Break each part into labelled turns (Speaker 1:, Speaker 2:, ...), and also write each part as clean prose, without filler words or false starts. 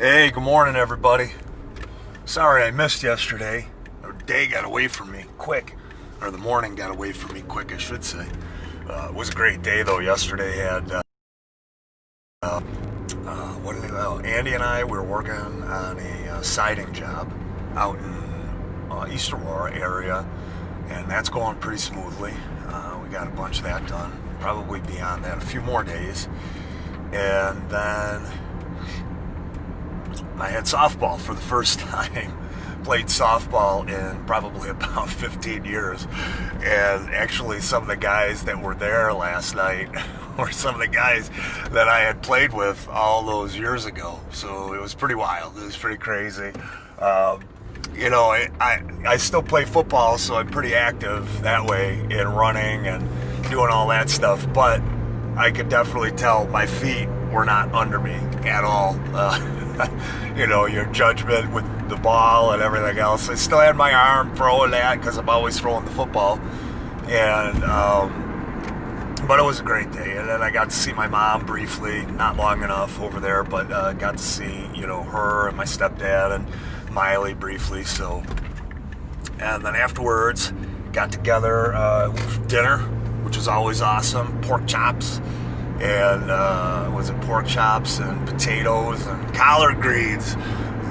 Speaker 1: Hey, good morning, everybody. Sorry I missed yesterday. The day got away from me quick, or the morning got away from me quick, I should say. It was a great day, though. Yesterday had, Andy and I were working on a siding job out in East Aurora area, and that's going pretty smoothly. We got a bunch of that done, probably beyond that, a few more days. And then I had softball for the first time. Played softball in probably about 15 years. And actually some of the guys that were there last night were some of the guys that I had played with all those years ago. So it was pretty wild. It was pretty crazy. I still play football, so I'm pretty active that way in running and doing all that stuff. But I could definitely tell my feet were not under me at all. Your judgment with the ball and everything else. I still had my arm throwing that because I'm always throwing the football. And, but it was a great day. And then I got to see my mom briefly, not long enough over there, but got to see, her and my stepdad and Miley briefly. So, and then afterwards, got together for dinner, which was always awesome. Pork chops. And pork chops and potatoes and collard greens.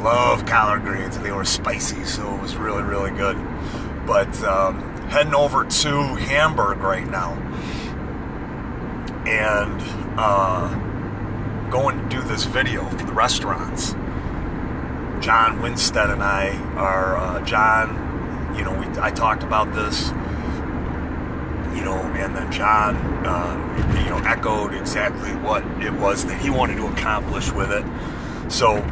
Speaker 1: Love collard greens, and they were spicy, so it was really, really good. But heading over to Hamburg right now, and going to do this video for the restaurants. John Winstead and I are I talked about this. And then John, echoed exactly what it was that he wanted to accomplish with it. So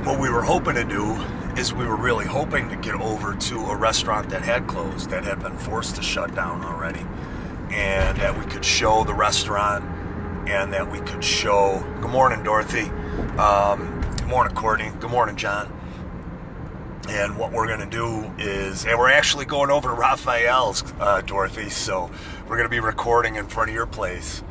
Speaker 1: what we were hoping to do is we were really hoping to get over to a restaurant that had closed, that had been forced to shut down already, and that we could show the restaurant, and that we could show, good morning, Dorothy, good morning, Courtney, good morning, John. And what we're going to do is, and we're actually going over to Raphael's, Dorothy, so we're going to be recording in front of your place.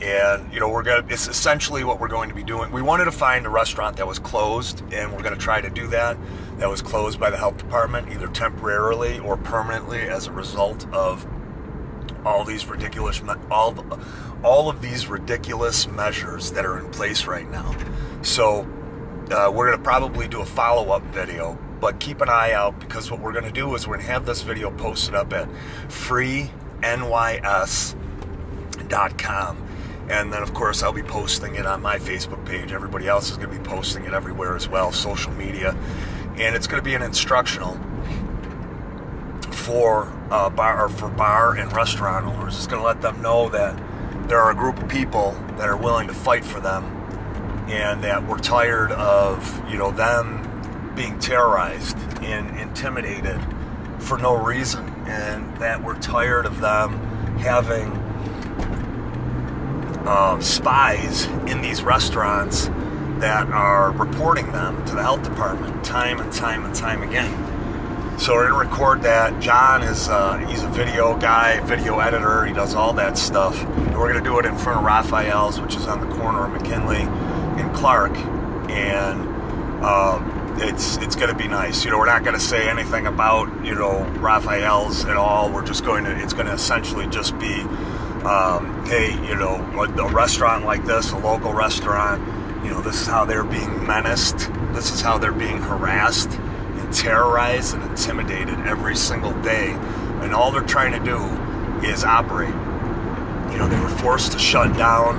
Speaker 1: And, it's essentially what we're going to be doing. We wanted to find a restaurant that was closed, and we're going to try to do that. That was closed by the health department, either temporarily or permanently, as a result of all these ridiculous, all of these ridiculous measures that are in place right now. So we're going to probably do a follow-up video. But keep an eye out, because what we're going to do is we're going to have this video posted up at freenys.com. And then, of course, I'll be posting it on my Facebook page. Everybody else is going to be posting it everywhere as well, social media. And it's going to be an instructional for bar and restaurant owners. It's going to let them know that there are a group of people that are willing to fight for them, and that we're tired of, them being terrorized and intimidated for no reason, and that we're tired of them having spies in these restaurants that are reporting them to the health department time and time and time again. So we're going to record that. John is he's a video guy, video editor. He does all that stuff. And we're going to do it in front of Raphael's, which is on the corner of McKinley and Clark. And it's going to be nice. We're not going to say anything about, Raphael's at all. It's going to essentially just be, hey, a restaurant like this, a local restaurant, this is how they're being menaced. This is how they're being harassed and terrorized and intimidated every single day. And all they're trying to do is operate. They were forced to shut down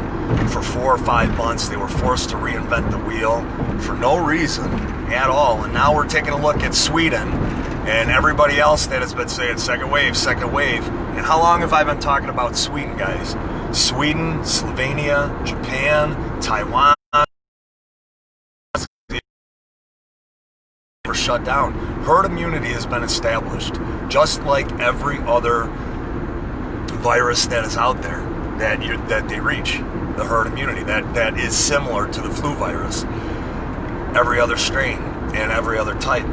Speaker 1: for 4 or 5 months. They were forced to reinvent the wheel for no reason at all. And now we're taking a look at Sweden and everybody else that has been saying second wave, second wave. And how long have I been talking about Sweden, guys? Sweden, Slovenia, Japan, Taiwan were shut down. Herd immunity has been established, just like every other virus that is out there that they reach. The herd immunity that is similar to the flu virus, every other strain and every other type.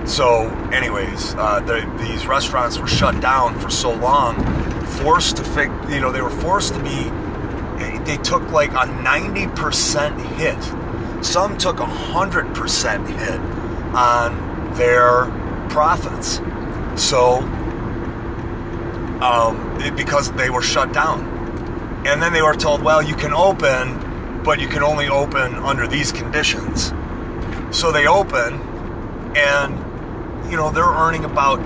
Speaker 1: So anyways, these restaurants were shut down for so long, they were forced to be, they took like a 90% hit Some took 100% hit on their profits. So, because they were shut down. And then they were told, well, you can open, but you can only open under these conditions. So they open, and, they're earning about,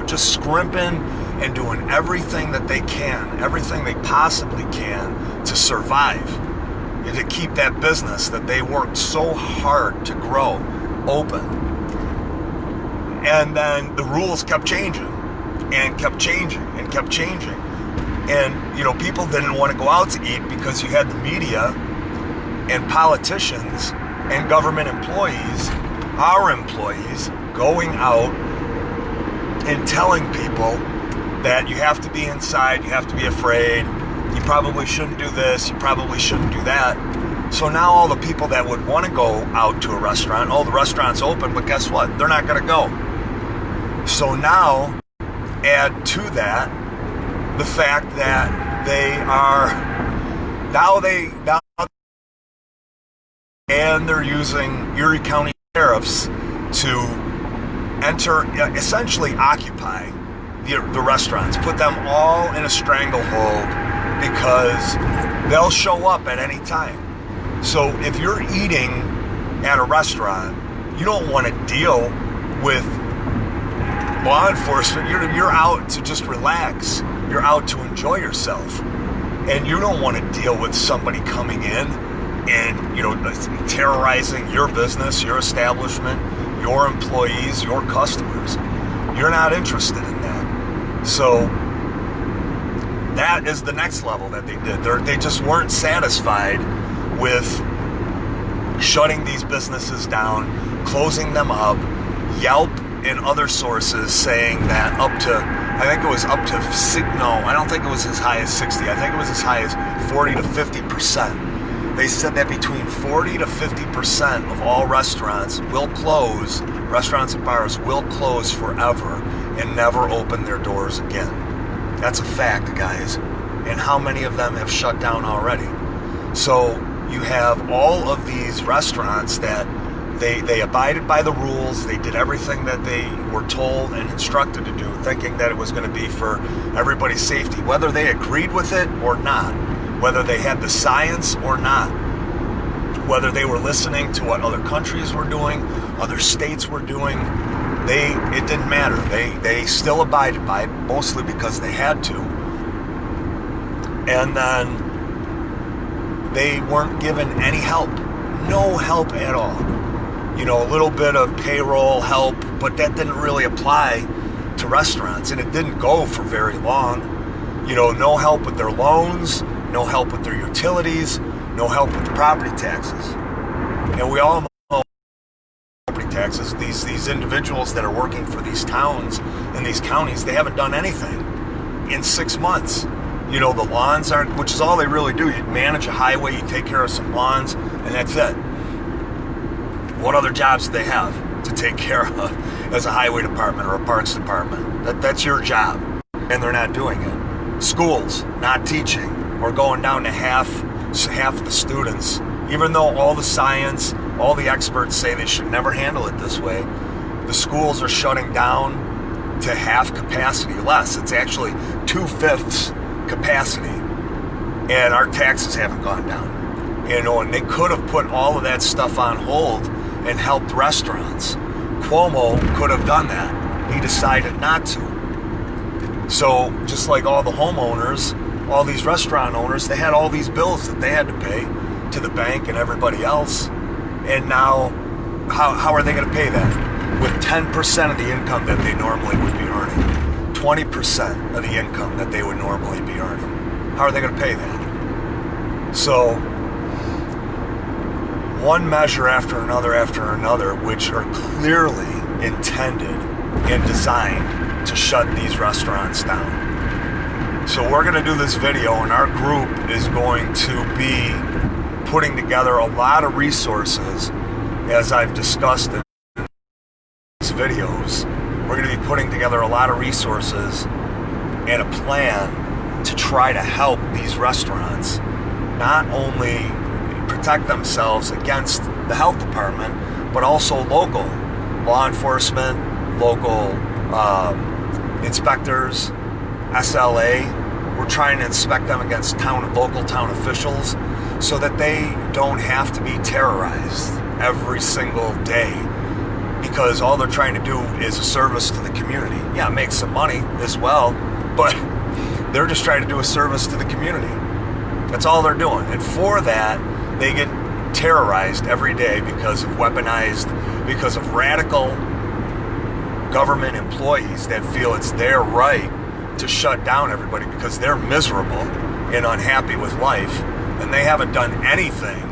Speaker 1: just scrimping and doing everything that they can, everything they possibly can to survive and to keep that business that they worked so hard to grow open. And then the rules kept changing and kept changing and kept changing. And, people didn't want to go out to eat because you had the media and politicians and government employees, our employees, going out and telling people that you have to be inside, you have to be afraid, you probably shouldn't do this, you probably shouldn't do that. So now all the people that would want to go out to a restaurant, the restaurant's open, but guess what? They're not going to go. So now, add to that the fact that they're using Erie County sheriffs to essentially occupy the restaurants, put them all in a stranglehold because they'll show up at any time. So if you're eating at a restaurant, you don't want to deal with law enforcement. You're out to just relax. You're out to enjoy yourself. And you don't want to deal with somebody coming in and, terrorizing your business, your establishment, your employees, your customers. You're not interested in that. So that is the next level that they did. They just weren't satisfied with shutting these businesses down, closing them up. Yelp and other sources saying that I think it was up to, I don't think it was as high as 60. I think it was as high as 40 to 50%. They said that between 40 to 50% of all restaurants will close, restaurants and bars will close forever and never open their doors again. That's a fact, guys. And how many of them have shut down already? So you have all of these restaurants that they abided by the rules, they did everything that they were told and instructed to do, thinking that it was going to be for everybody's safety, whether they agreed with it or not, whether they had the science or not, whether they were listening to what other countries were doing, other states were doing. It didn't matter. They still abided by it, mostly because they had to. And then they weren't given any help. No help at all. A little bit of payroll help, but that didn't really apply to restaurants, and it didn't go for very long. No help with their loans, no help with their utilities, no help with property taxes. And we all know property taxes, these individuals that are working for these towns and these counties, they haven't done anything in 6 months. The lawns aren't, which is all they really do. You manage a highway, you take care of some lawns, and that's it. What other jobs do they have to take care of as a highway department or a parks department? That's your job, and they're not doing it. Schools, not teaching, or going down to half the students, even though all the science, all the experts say they should never handle it this way. The schools are shutting down to half capacity, less. It's actually 2/5 capacity, and our taxes haven't gone down. And they could have put all of that stuff on hold and helped restaurants. Cuomo could have done that. He decided not to. So just like all the homeowners, all these restaurant owners, they had all these bills that they had to pay to the bank and everybody else. And now, how are they going to pay that? With 10% of the income that they normally would be earning. 20% of the income that they would normally be earning. How are they going to pay that? So, one measure after another, which are clearly intended and designed to shut these restaurants down. So we're going to do this video, and our group is going to be putting together a lot of resources, as I've discussed in these videos. We're going to be putting together a lot of resources and a plan to try to help these restaurants not only protect themselves against the health department, but also local law enforcement, local inspectors, SLA. We're trying to inspect them against local town officials so that they don't have to be terrorized every single day, because all they're trying to do is a service to the community. Yeah, make some money as well, but they're just trying to do a service to the community. That's all they're doing. And for that, they get terrorized every day because of because of radical government employees that feel it's their right to shut down everybody because they're miserable and unhappy with life, and they haven't done anything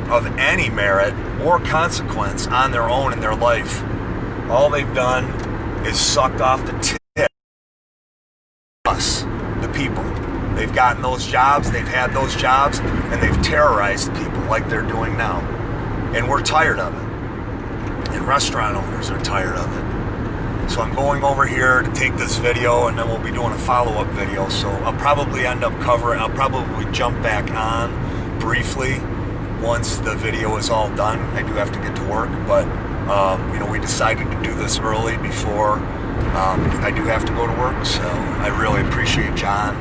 Speaker 1: of any merit or consequence on their own in their life. All they've done is sucked off the tip us, the people. They've gotten those jobs, they've had those jobs, and they've terrorized people like they're doing now. And we're tired of it. And restaurant owners are tired of it. So I'm going over here to take this video, and then we'll be doing a follow-up video. So I'll probably I'll probably jump back on briefly once the video is all done. I do have to get to work, but we decided to do this early before I do have to go to work. So I really appreciate John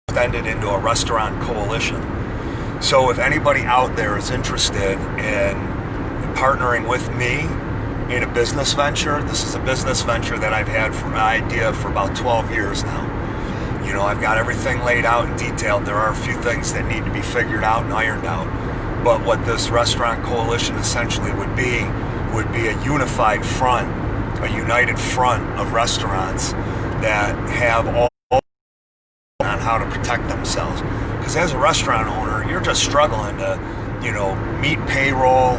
Speaker 1: extended into a restaurant coalition. So if anybody out there is interested in partnering with me in a business venture, this is a business venture that I've had for an idea for about 12 years now. I've got everything laid out and detailed. There are a few things that need to be figured out and ironed out. But what this restaurant coalition essentially would be a unified front, a united front of restaurants that have all on how to protect themselves. Because as a restaurant owner, you're just struggling to, meet payroll,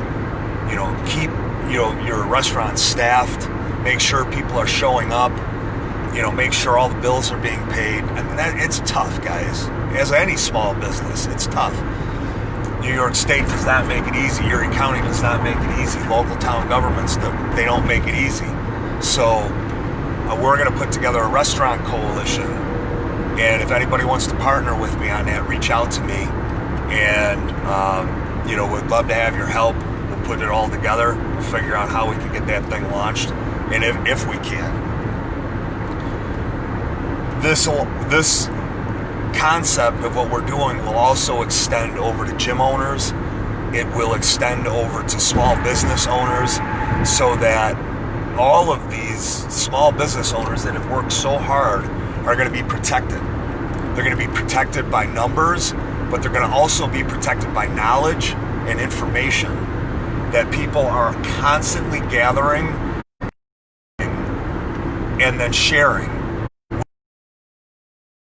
Speaker 1: keep, your restaurant staffed, make sure people are showing up, make sure all the bills are being paid. I mean, it's tough, guys. As any small business, it's tough. New York State does not make it easy. Erie County does not make it easy. Local town governments, they don't make it easy. So we're going to put together a restaurant coalition. And if anybody wants to partner with me on that, reach out to me. And, we'd love to have your help. We'll put it all together. We'll figure out how we can get that thing launched. And if we can. This concept of what we're doing will also extend over to gym owners. It will extend over to small business owners, so that all of these small business owners that have worked so hard are going to be protected. They're going to be protected by numbers, but they're going to also be protected by knowledge and information that people are constantly gathering and then sharing for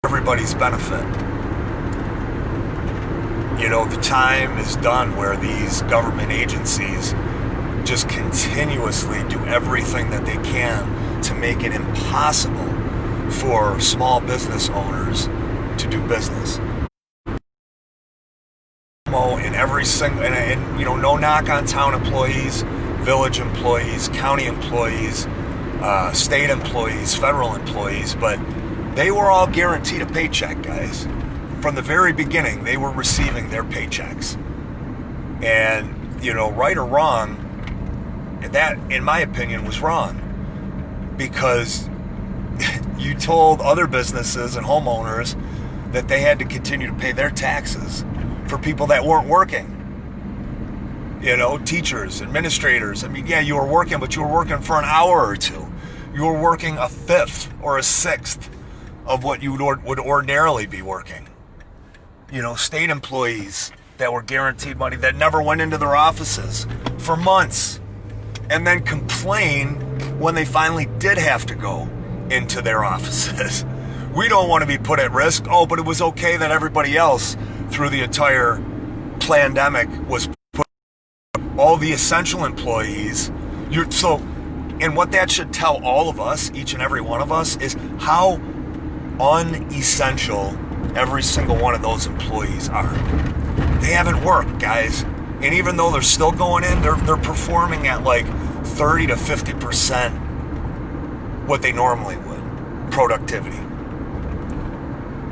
Speaker 1: everybody's benefit. The time is done where these government agencies just continuously do everything that they can to make it impossible for small business owners to do business. In every single, no knock on town employees, village employees, county employees, state employees, federal employees, but they were all guaranteed a paycheck, guys. From the very beginning, they were receiving their paychecks. And, right or wrong, that, in my opinion, was wrong. Because you told other businesses and homeowners that they had to continue to pay their taxes for people that weren't working. Teachers, administrators. I mean, yeah, you were working, but you were working for an hour or two. You were working a fifth or a sixth of what you would ordinarily be working. State employees that were guaranteed money that never went into their offices for months, and then complain when they finally did have to go into their offices. We don't want to be put at risk. Oh, but it was okay that everybody else through the entire pandemic was put. All the essential employees. And what that should tell all of us, each and every one of us, is how unessential every single one of those employees are. They haven't worked, guys. And even though they're still going in, they're performing at like 30 to 50% what they normally would. Productivity.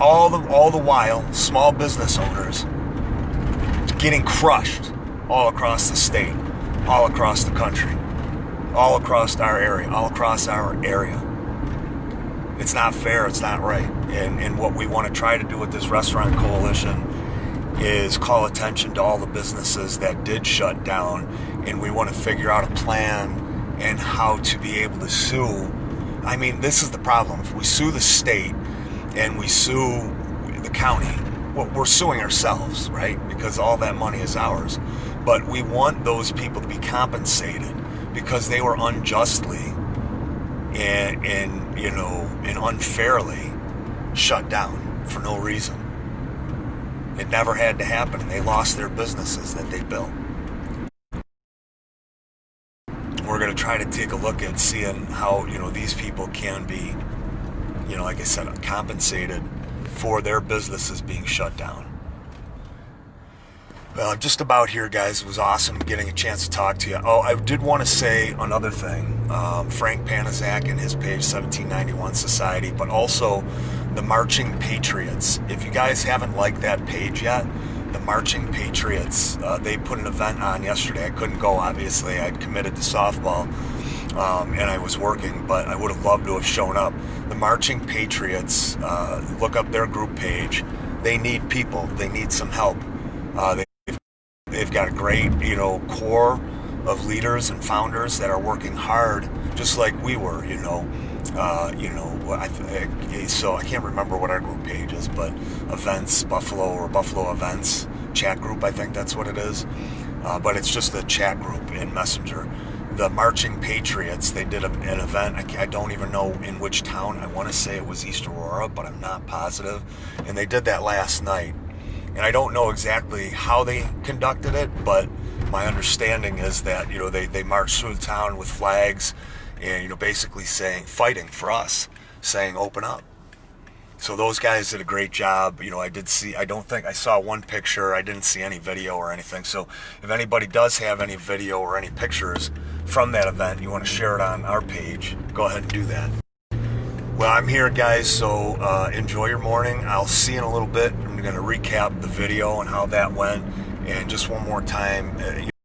Speaker 1: All the while, small business owners getting crushed all across the state, all across the country, all across our area. It's not fair. It's not right. And what we want to try to do with this restaurant coalition is call attention to all the businesses that did shut down, and we want to figure out a plan and how to be able to sue. I mean, this is the problem. If we sue the state and we sue the county, well, we're suing ourselves, right? Because all that money is ours. But we want those people to be compensated because they were unjustly and unfairly shut down for no reason. It never had to happen, and they lost their businesses that they built. We're going to try to take a look at seeing how, these people can be, like I said, compensated for their businesses being shut down. Well, I'm just about here, guys. It was awesome getting a chance to talk to you. Oh, I did want to say another thing. Frank Panizak and his page, 1791 Society, but also the Marching Patriots. If you guys haven't liked that page yet, the Marching Patriots, they put an event on yesterday. I couldn't go, obviously. I'd committed to softball, and I was working, but I would have loved to have shown up. The Marching Patriots, look up their group page. They need people. They need some help. They've got a great, core of leaders and founders that are working hard, just like we were, so I can't remember what our group page is, but Events Buffalo Events chat group, I think that's what it is. But it's just a chat group in Messenger. The Marching Patriots, they did an event. I don't even know in which town. I want to say it was East Aurora, but I'm not positive. And they did that last night. And I don't know exactly how they conducted it, but my understanding is that, they marched through the town with flags and, basically fighting for us, saying, open up. So those guys did a great job. I don't think I saw one picture. I didn't see any video or anything. So if anybody does have any video or any pictures from that event, you want to share it on our page, go ahead and do that. Well, I'm here, guys, so enjoy your morning. I'll see you in a little bit. I'm going to recap the video and how that went. And just one more time,